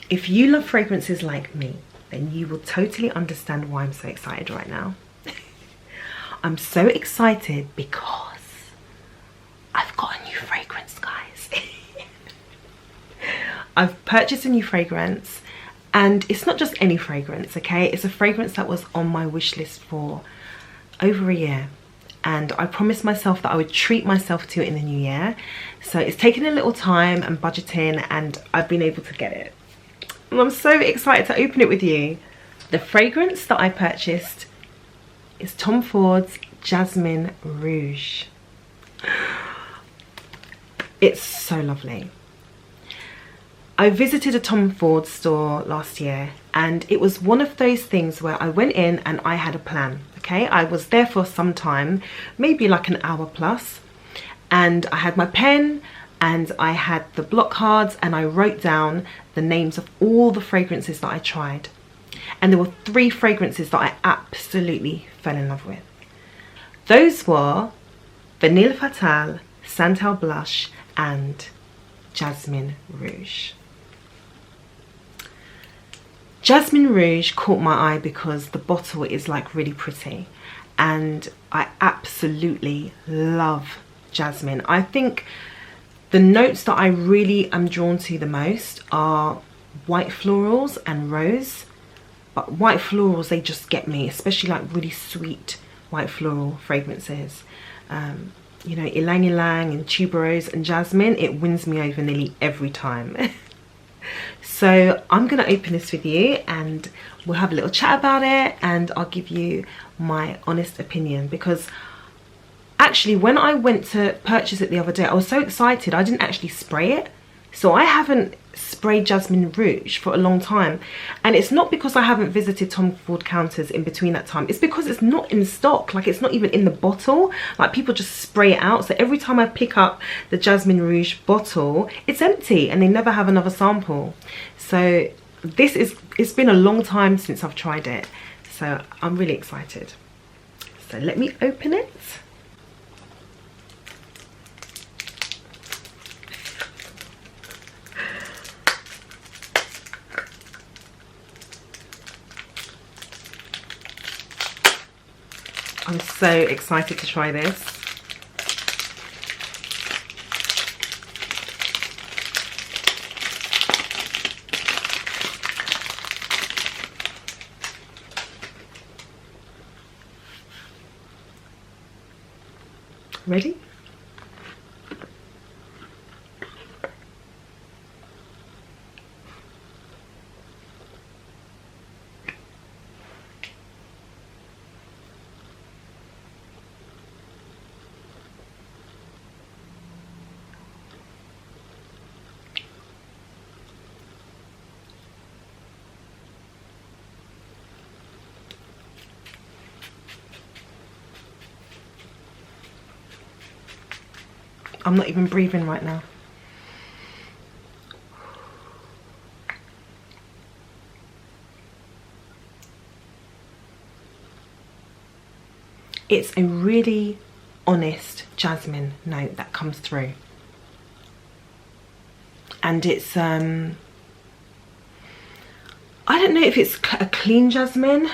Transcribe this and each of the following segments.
If you love fragrances like me, then you will totally understand why I'm so excited right now. I'm so excited because I've got a new fragrance, guys. I've purchased a new fragrance, and it's not just any fragrance, okay? It's a fragrance that was on my wish list for over a year, and I promised myself that I would treat myself to it in the new year. So it's taken a little time and budgeting, and I've been able to get it. And I'm so excited to open it with you. The fragrance that I purchased is Tom Ford's Jasmin Rouge. It's so lovely. I visited a Tom Ford store last year, and it was one of those things where I went in and I had a plan, okay? I was there for some time, maybe like an hour plus, and I had my pen and I had the block cards, and I wrote down the names of all the fragrances that I tried. And there were 3 fragrances that I absolutely fell in love with. Those were Vanille Fatale, Santal Blush, and Jasmin Rouge. Jasmin Rouge caught my eye because the bottle is like really pretty, and I absolutely love jasmine. I think the notes that I really am drawn to the most are white florals and rose. But white florals, they just get me, especially like really sweet white floral fragrances. You know, ylang ylang and tuberose and jasmine, it wins me over nearly every time. So I'm going to open this with you, and we'll have a little chat about it, and I'll give you my honest opinion, because actually when I went to purchase it the other day, I was so excited I didn't actually spray it. So I haven't sprayed Jasmin Rouge for a long time, and it's not because I haven't visited Tom Ford counters in between that time. It's because it's not in stock. Like, it's not even in the bottle. Like, people just spray it out. So every time I pick up the Jasmin Rouge bottle, it's empty and they never have another sample. So it's been a long time since I've tried it, so I'm really excited. So let me open it. I'm so excited to try this. Ready? I'm not even breathing right now. It's a really honest jasmine note that comes through. And it's, I don't know if it's a clean jasmine.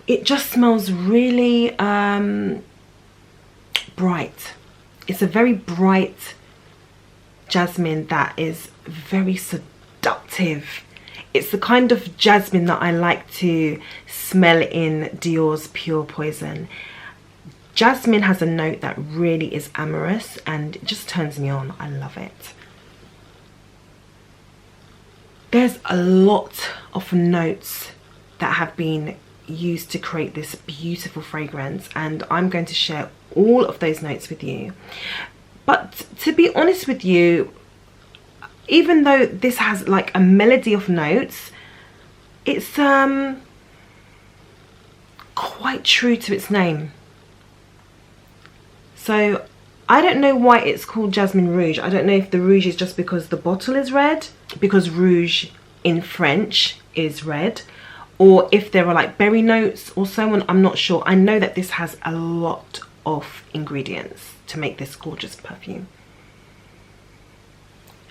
It just smells really bright. It's a very bright jasmine that is very seductive. It's the kind of jasmine that I like to smell in Dior's Pure Poison. Jasmine has a note that really is amorous and it just turns me on. I love it. There's a lot of notes that have been used to create this beautiful fragrance, and I'm going to share all of those notes with you. But to be honest with you, even though this has like a melody of notes, it's quite true to its name. So I don't know why it's called Jasmin Rouge. I don't know if the rouge is just because the bottle is red, because rouge in French is red, or if there are like berry notes or so on. I'm not sure. I know that this has a lot of ingredients to make this gorgeous perfume,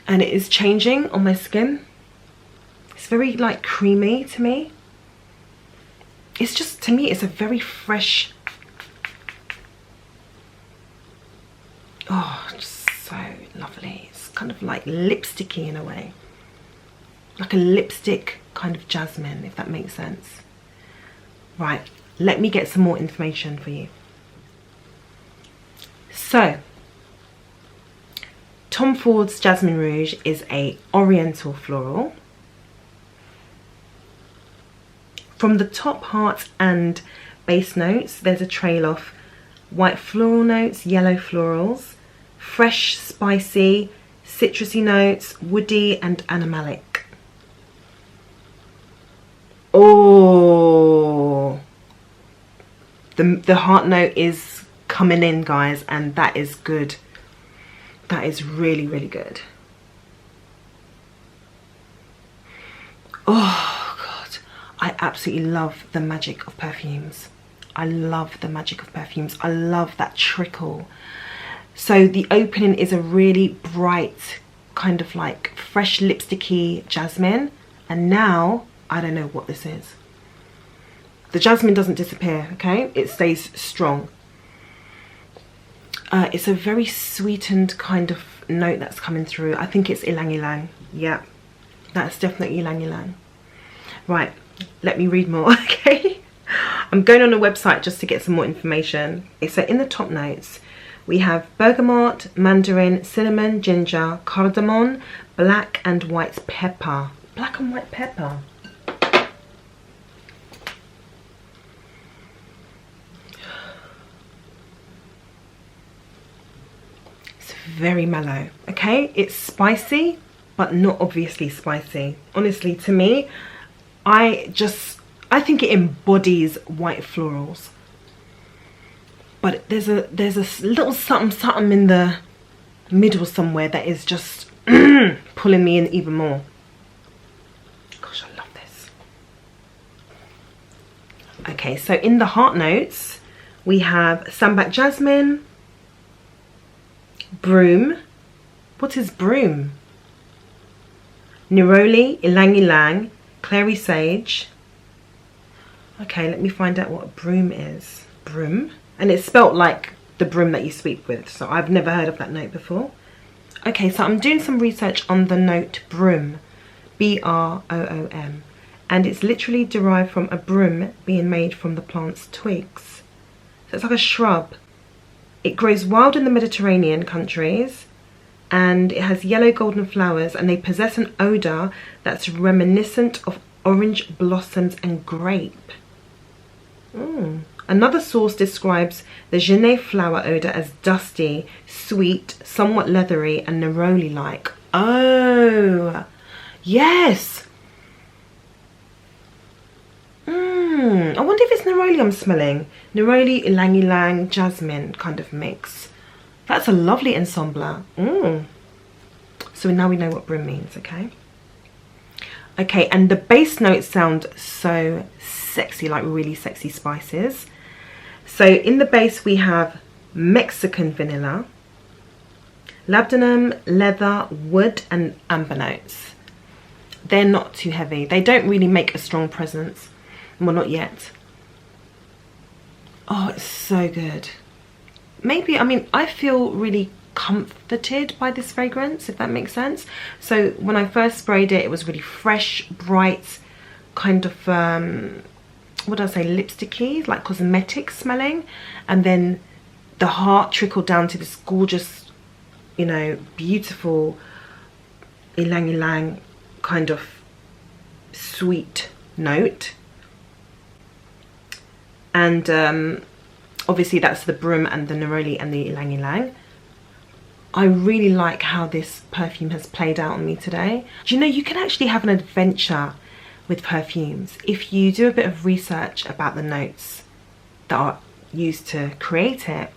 and it is changing on my skin. It's very like creamy to me. It's just, to me, it's a very fresh, oh, just so lovely. It's kind of like lipsticky in a way, like a lipstick kind of jasmine, if that makes sense. Right, let me get some more information for you. So Tom Ford's Jasmin Rouge is a oriental floral. From the top heart and base notes, there's a trail of white floral notes, yellow florals, fresh, spicy, citrusy notes, woody and animalic. Oh, the heart note is coming in, guys, and that is good. That is really, really good. Oh God, I absolutely love the magic of perfumes. I love the magic of perfumes. I love that trickle. So the opening is a really bright, kind of like fresh lipsticky jasmine, and now I don't know what this is. The jasmine doesn't disappear, okay? It stays strong. It's a very sweetened kind of note that's coming through. I think it's ylang ylang. Yeah, that's definitely ylang ylang. Right, let me read more, okay? I'm going on a website just to get some more information. Okay, so in the top notes, we have bergamot, mandarin, cinnamon, ginger, cardamom, black and white pepper. Black and white pepper. Very mellow, okay? It's spicy, but not obviously spicy. Honestly, to me, I think it embodies white florals. But there's a little something in the middle somewhere that is just pulling me in even more. Gosh, I love this. Okay, so in the heart notes, we have sambac jasmine, broom. What is broom? Neroli, ylang ylang, clary sage. Okay, let me find out what a broom is. Broom. And it's spelt like the broom that you sweep with. So I've never heard of that note before. Okay, so I'm doing some research on the note broom. B-R-O-O-M. And it's literally derived from a broom being made from the plant's twigs. So it's like a shrub. It grows wild in the Mediterranean countries, and it has yellow golden flowers, and they possess an odour that's reminiscent of orange blossoms and grape. Another source describes the Genève flower odour as dusty, sweet, somewhat leathery and neroli-like. Oh, yes. I wonder if it's neroli I'm smelling. Neroli, ylang ylang, jasmine kind of mix. That's a lovely ensemble. So now we know what broom means, okay? Okay, and the base notes sound so sexy, like really sexy spices. So in the base we have Mexican vanilla, labdanum, leather, wood and amber notes. They're not too heavy. They don't really make a strong presence. Well, not yet. Oh, it's so good. Maybe, I mean, I feel really comforted by this fragrance, if that makes sense. So when I first sprayed it, it was really fresh, bright, kind of, what do I say, lipsticky, like cosmetic smelling. And then the heart trickled down to this gorgeous, you know, beautiful ylang ylang kind of sweet note. And obviously that's the broom and the neroli and the ylang ylang. I really like how this perfume has played out on me today. Do you know, you can actually have an adventure with perfumes if you do a bit of research about the notes that are used to create it.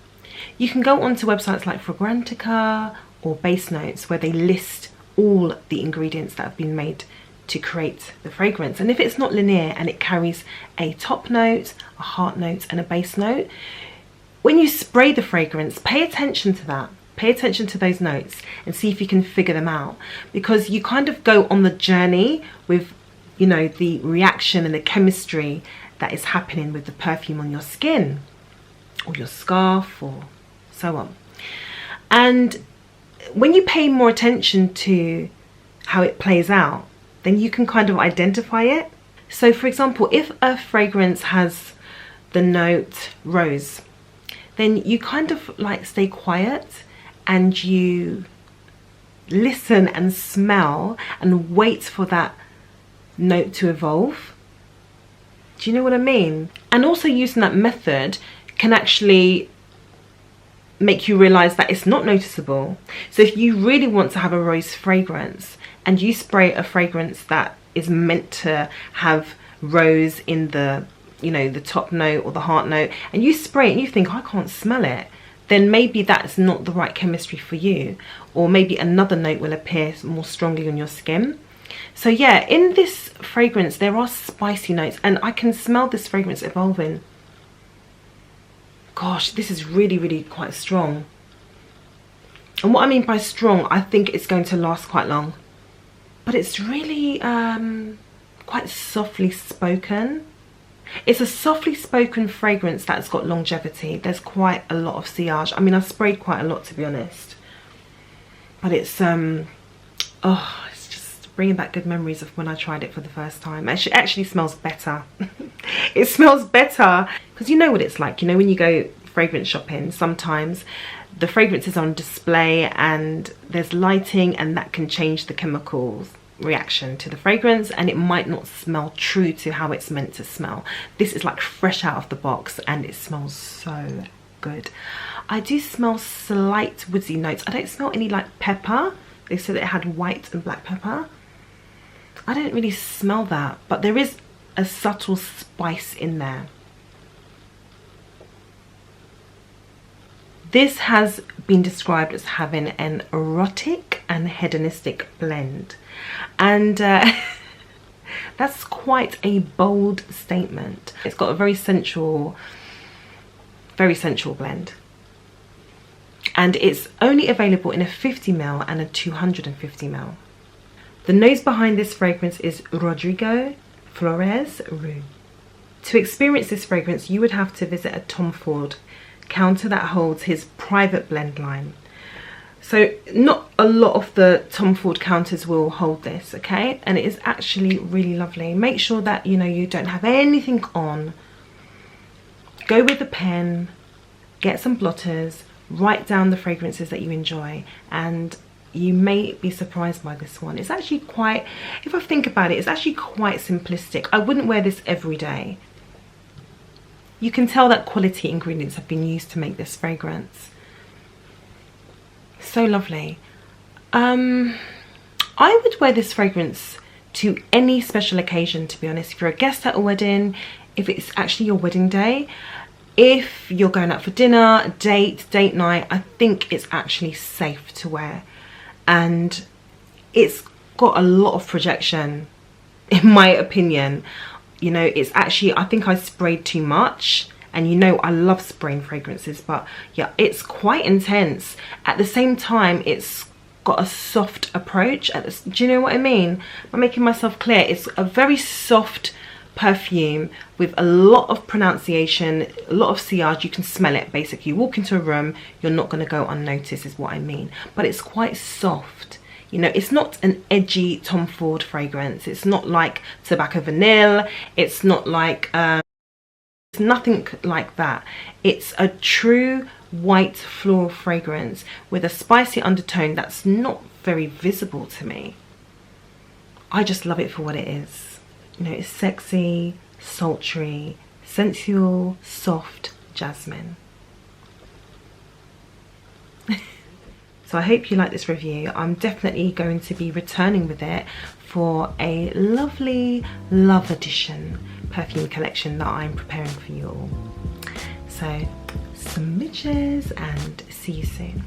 You can go onto websites like Fragrantica or Base Notes, where they list all the ingredients that have been made to create the fragrance. And if it's not linear and it carries a top note, a heart note and a base note, when you spray the fragrance, pay attention to that. Pay attention to those notes and see if you can figure them out, because you kind of go on the journey with you know, the reaction and the chemistry that is happening with the perfume on your skin or your scarf or so on. And when you pay more attention to how it plays out, then you can kind of identify it. So for example, if a fragrance has the note rose, then you kind of like stay quiet and you listen and smell and wait for that note to evolve. Do you know what I mean? And also using that method can actually make you realize that it's not noticeable. So if you really want to have a rose fragrance and you spray a fragrance that is meant to have rose in the, you know, the top note or the heart note, and you spray it and you think, I can't smell it, then maybe that's not the right chemistry for you, or maybe another note will appear more strongly on your skin. So yeah, in this fragrance there are spicy notes, and I can smell this fragrance evolving. Gosh, this is really, really quite strong. And what I mean by strong, I think it's going to last quite long. But it's really quite softly spoken. It's a softly spoken fragrance that's got longevity. There's quite a lot of sillage. I mean, I sprayed quite a lot, to be honest. But it's, oh, it's just bringing back good memories of when I tried it for the first time. It actually smells better. It smells better. Because you know what it's like. You know, when you go fragrance shopping, sometimes the fragrance is on display and there's lighting, and that can change the chemicals reaction to the fragrance, and it might not smell true to how it's meant to smell. This is like fresh out of the box and it smells so good. I do smell slight woodsy notes. I don't smell any like pepper. They said it had white and black pepper. I don't really smell that, but there is a subtle spice in there. This has been described as having an erotic and hedonistic blend, and that's quite a bold statement. It's got a very sensual blend, and it's only available in a 50ml and a 250ml. The nose behind this fragrance is Rodrigo Flores Rouge. To experience this fragrance, you would have to visit a Tom Ford counter that holds his private blend line. So not a lot of the Tom Ford counters will hold this, okay? And it is actually really lovely. Make sure that, you know, you don't have anything on. Go with a pen, get some blotters, write down the fragrances that you enjoy, and you may be surprised by this one. It's actually quite, if I think about it, it's actually quite simplistic. I wouldn't wear this every day. You can tell that quality ingredients have been used to make this fragrance. So lovely. I would wear this fragrance to any special occasion, to be honest. If you're a guest at a wedding, if it's actually your wedding day, if you're going out for dinner, date night, I think it's actually safe to wear. And it's got a lot of projection, in my opinion. You know, it's actually, I think I sprayed too much, and you know I love spraying fragrances, but yeah, it's quite intense. At the same time, it's got a soft approach. Do you know what I mean? By making myself clear, it's a very soft perfume with a lot of pronunciation, a lot of sillage. You can smell it basically. You walk into a room, you're not going to go unnoticed, is what I mean. But it's quite soft. You know, it's not an edgy Tom Ford fragrance. It's not like Tobacco Vanille. It's not like, it's nothing like that. It's a true white floral fragrance with a spicy undertone that's not very visible to me. I just love it for what it is. You know, it's sexy, sultry, sensual, soft jasmine. So I hope you like this review. I'm definitely going to be returning with it for a lovely love edition perfume collection that I'm preparing for you all. So some midges, and see you soon.